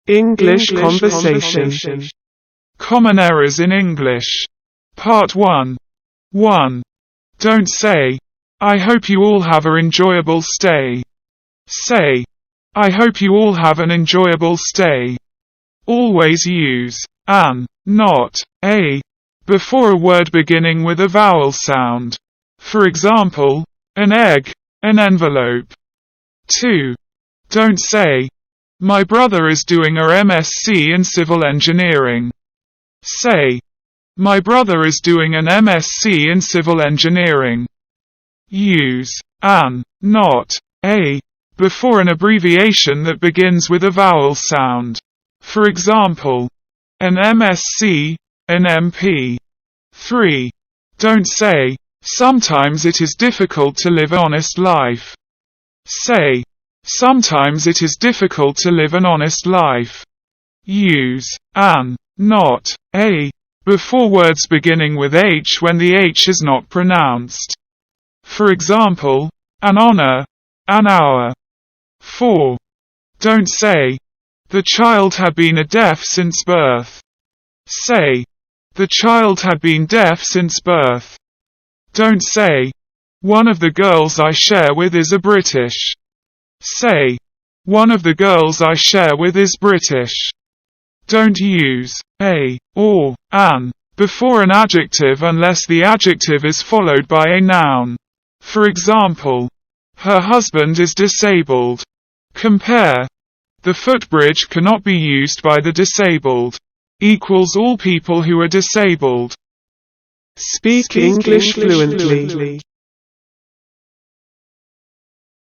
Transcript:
English conversation. Common errors in English. Part 1. 1. Don't say, I hope you all have an enjoyable stay. Say, I hope you all have an enjoyable stay. Always use an, not a, before a word beginning with a vowel sound. For example, an egg, an envelope. 2. Don't say, my brother is doing a MSc in civil engineering. Say, my brother is doing an MSc in civil engineering. Use an, not a, before an abbreviation that begins with a vowel sound. For example, an MSc, an MP. 3. Don't say, sometimes it is difficult to live an honest life. Say, sometimes it is difficult to live an honest life. Use an, not a, before words beginning with H when the H is not pronounced. For example, an honor, an hour. 4. Don't say, the child had been deaf since birth. Say, the child had been deaf since birth. Don't say, one of the girls I share with is a British. Say, one of the girls I share with is British. Don't use a or an before an adjective unless the adjective is followed by a noun. For example, her husband is disabled. Compare, the footbridge cannot be used by the disabled. Equals all people who are disabled. Speak English fluently.